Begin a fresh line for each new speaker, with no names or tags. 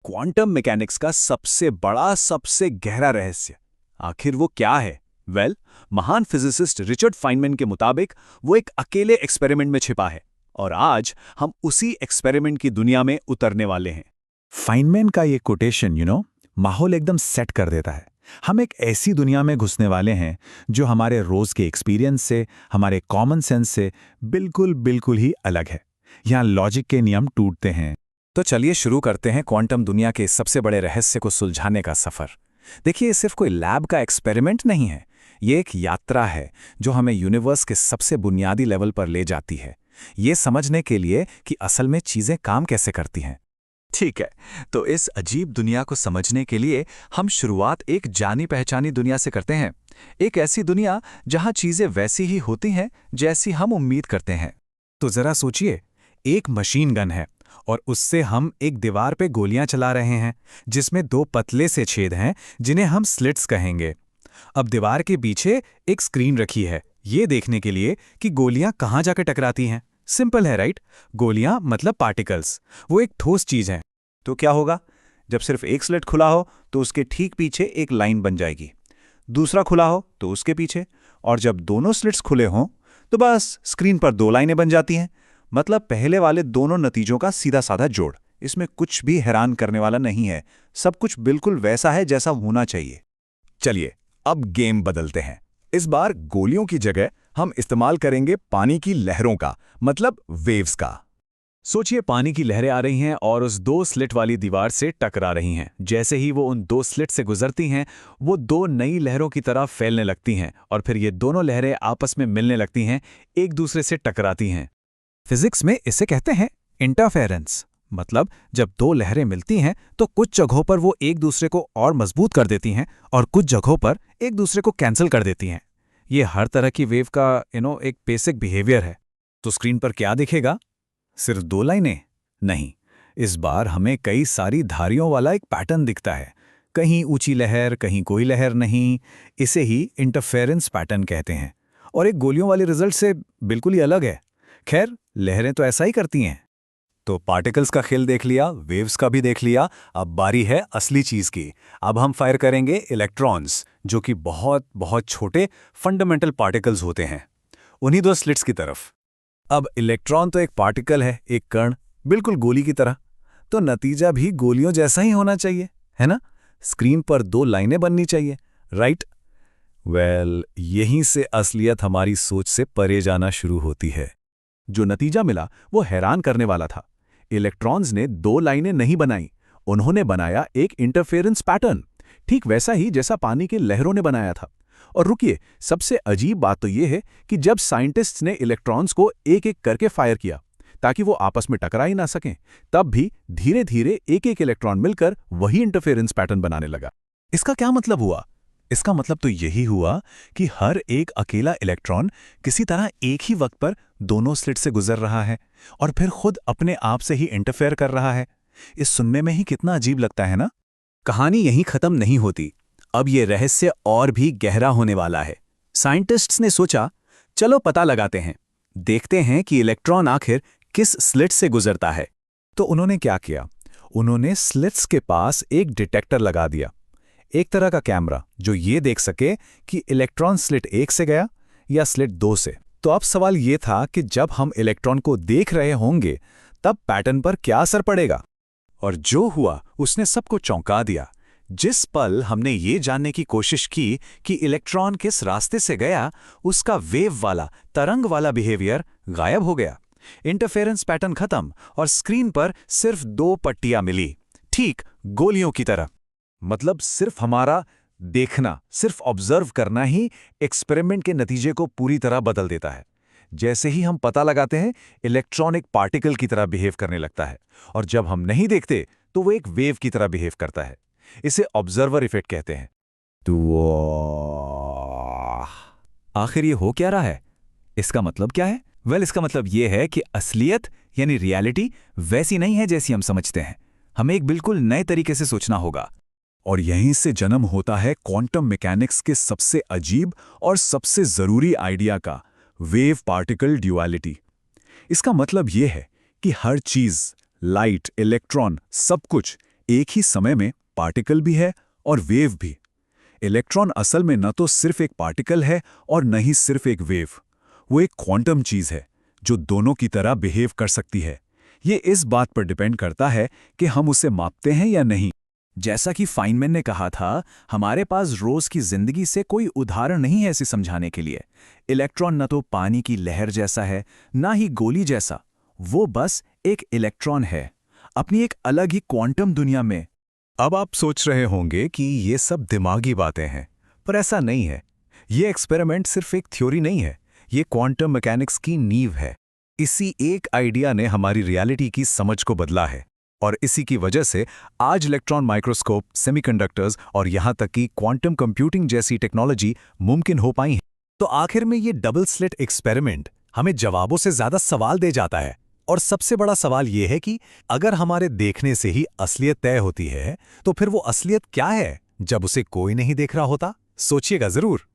Quantum mechanics का सबसे बड़ा, सबसे गहरा रहस्य। आखिर वो क्या है? महान फिजिसिस्ट रिचर्ड फाइनमैन के मुताबिक वो एक अकेले एक्सपेरिमेंट में छिपा है, और आज हम उसी एक्सपेरिमेंट की दुनिया में उतरने वाले हैं।
फाइनमैन का ये कोटेशन माहौल एकदम सेट कर देता है। हम एक ऐसी दुनिया में घुसने वाले हैं जो हमारे रोज के एक्सपीरियंस से, हमारे कॉमन सेंस से बिल्कुल ही अलग है। यहाँ लॉजिक के नियम टूटते हैं।
तो चलिए शुरू करते हैं क्वांटम दुनिया के सबसे बड़े रहस्य को सुलझाने का सफर। देखिए, ये सिर्फ कोई लैब का एक्सपेरिमेंट नहीं है, ये एक यात्रा है जो हमें यूनिवर्स के सबसे बुनियादी लेवल पर ले जाती है, ये समझने के लिए कि असल में चीजें काम कैसे करती हैं। ठीक है, तो इस अजीब दुनिया को समझने के लिए हम शुरुआत एक जानी पहचानी दुनिया से करते हैं। एक ऐसी दुनिया जहां चीजें वैसी ही होती हैं जैसी हम उम्मीद करते हैं।
तो जरा सोचिए, एक मशीन गन है और उससे हम एक दीवार पे गोलियां चला रहे हैं जिसमें दो पतले से छेद हैं जिन्हें हम स्लिट्स कहेंगे। अब दीवार के पीछे एक स्क्रीन रखी है, ये देखने के लिए कि गोलियां कहाँ जाकर टकराती हैं। सिंपल है, राइट? गोलियां मतलब पार्टिकल्स, वो एक ठोस चीज है।
तो क्या होगा? जब सिर्फ एक स्लिट खुला हो तो उसके ठीक पीछे एक लाइन बन जाएगी, दूसरा खुला हो तो उसके पीछे, और जब दोनों स्लिट्स खुले हों तो बस स्क्रीन पर दो लाइनें बन जाती हैं। मतलब पहले वाले दोनों नतीजों का सीधा साधा जोड़। इसमें कुछ भी हैरान करने वाला नहीं है, सब कुछ बिल्कुल वैसा है जैसा होना चाहिए।
चलिए अब गेम बदलते हैं। इस बार गोलियों की जगह हम इस्तेमाल करेंगे पानी की लहरों का, मतलब वेव्स का। सोचिए, पानी की लहरें आ रही हैं और उस दो स्लिट वाली दीवार से टकरा रही हैं। जैसे ही वो उन दो स्लिट से गुजरती हैं, वो दो नई लहरों की तरह फैलने लगती हैं और फिर ये दोनों लहरें आपस में मिलने लगती हैं, एक दूसरे से टकराती हैं। फिजिक्स में इसे कहते हैं इंटरफेरेंस। मतलब जब दो लहरें मिलती हैं तो कुछ जगहों पर वो एक दूसरे को और मजबूत कर देती हैं और कुछ जगहों पर एक दूसरे को कैंसिल कर देती हैं। ये हर तरह की वेव का एक बेसिक बिहेवियर है। तो स्क्रीन पर क्या दिखेगा? सिर्फ दो लाइनें नहीं, इस बार हमें कई सारी धारियों वाला एक पैटर्न दिखता है। कहीं ऊंची लहर, कहीं कोई लहर नहीं। इसे ही इंटरफेरेंस पैटर्न कहते हैं, और एक गोलियों वाले रिजल्ट से बिल्कुल ही अलग है। खैर, लहरें तो ऐसा ही करती हैं।
तो पार्टिकल्स का खेल देख लिया, वेव्स का भी देख लिया, अब बारी है असली चीज की। अब हम फायर करेंगे इलेक्ट्रॉन्स, जो कि बहुत बहुत छोटे फंडामेंटल पार्टिकल्स होते हैं, उन्हीं दो स्लिट्स की तरफ।
अब इलेक्ट्रॉन तो एक पार्टिकल है, एक कण, बिल्कुल गोली की तरह। तो नतीजा भी गोलियों जैसा ही होना चाहिए, है ना? स्क्रीन पर दो लाइनें बननी चाहिए, राइट? यहीं से असलियत हमारी सोच से परे जाना शुरू होती है। जो नतीजा मिला वो हैरान करने वाला था। इलेक्ट्रॉन्स ने दो लाइनें नहीं बनाई, उन्होंने बनाया एक इंटरफेरेंस पैटर्न, ठीक वैसा ही जैसा पानी की लहरों ने बनाया था। और रुकिए, सबसे अजीब बात तो यह है कि जब साइंटिस्ट्स ने इलेक्ट्रॉन्स को एक एक करके फायर किया ताकि वो आपस में टकरा ही ना सकें, तब भी धीरे धीरे एक एक इलेक्ट्रॉन मिलकर वही इंटरफेरेंस पैटर्न बनाने लगा। इसका क्या मतलब हुआ? इसका मतलब तो यही हुआ कि हर एक अकेला इलेक्ट्रॉन किसी तरह एक ही वक्त पर दोनों स्लिट से गुजर रहा है और फिर खुद अपने आप से ही इंटरफेयर कर रहा है। इस सुनने में ही कितना अजीब लगता है ना?
कहानी यहीं खत्म नहीं होती। अब ये रहस्य और भी गहरा होने वाला है। साइंटिस्ट्स ने सोचा, चलो पता लगाते हैं, देखते हैं कि इलेक्ट्रॉन आखिर किस स्लिट से गुजरता है।
तो उन्होंने क्या किया? उन्होंने स्लिट्स के पास एक डिटेक्टर लगा दिया, एक तरह का कैमरा जो ये देख सके कि इलेक्ट्रॉन स्लिट 1 से गया या स्लिट 2 से। तो अब सवाल ये था कि जब हम इलेक्ट्रॉन को देख रहे होंगे तब पैटर्न पर क्या असर पड़ेगा।
और जो हुआ उसने सबको चौंका दिया। जिस पल हमने ये जानने की कोशिश की कि इलेक्ट्रॉन किस रास्ते से गया, उसका वेव वाला, तरंग वाला बिहेवियर गायब हो गया। इंटरफेरेंस पैटर्न खत्म और स्क्रीन पर सिर्फ दो पट्टियां मिली, ठीक गोलियों की तरह।
मतलब सिर्फ हमारा देखना, सिर्फ ऑब्जर्व करना ही एक्सपेरिमेंट के नतीजे को पूरी तरह बदल देता है। जैसे ही हम पता लगाते हैं, इलेक्ट्रॉन एक पार्टिकल की तरह बिहेव करने लगता है, और जब हम नहीं देखते तो वो एक वेव की तरह बिहेव करता है। इसे ऑब्जर्वर इफेक्ट कहते हैं।
तो आखिर ये हो क्या रहा है? इसका मतलब क्या है? इसका मतलब ये है कि असलियत यानी रियलिटी वैसी नहीं है जैसी हम समझते हैं। हमें एक बिल्कुल नए तरीके से सोचना होगा।
और यहीं से जन्म होता है क्वांटम मैकेनिक्स के सबसे अजीब और सबसे जरूरी आइडिया का, वेव पार्टिकल ड्यूअलिटी। इसका मतलब यह है कि हर चीज, लाइट, इलेक्ट्रॉन, सब कुछ एक ही समय में पार्टिकल भी है और वेव भी। इलेक्ट्रॉन असल में न तो सिर्फ एक पार्टिकल है और न ही सिर्फ एक वेव। वो एक क्वांटम चीज है जो दोनों की तरह बिहेव कर सकती है। ये इस बात पर डिपेंड करता है कि हम उसे मापते हैं या नहीं।
जैसा कि फाइनमैन ने कहा था, हमारे पास रोज की जिंदगी से कोई उदाहरण नहीं है इसे समझाने के लिए। इलेक्ट्रॉन न तो पानी की लहर जैसा है, ना ही गोली जैसा। वो बस एक इलेक्ट्रॉन है, अपनी एक अलग ही क्वांटम दुनिया में।
अब आप सोच रहे होंगे कि ये सब दिमागी बातें हैं, पर ऐसा नहीं है। ये एक्सपेरिमेंट सिर्फ एक थ्योरी नहीं है, ये क्वांटम मैकेनिक्स की नींव है। इसी एक आइडिया ने हमारी रियलिटी की समझ को बदला है, और इसी की वजह से आज इलेक्ट्रॉन माइक्रोस्कोप, सेमीकंडक्टर्स और यहाँ तक कि क्वांटम कंप्यूटिंग जैसी टेक्नोलॉजी मुमकिन हो पाई है। तो आखिर में ये डबल स्लिट एक्सपेरिमेंट हमें जवाबों से ज्यादा सवाल दे जाता है। और सबसे बड़ा सवाल ये है कि अगर हमारे देखने से ही असलियत तय होती है, तो फिर वो असलियत क्या है जब उसे कोई नहीं देख रहा होता? सोचिएगा जरूर।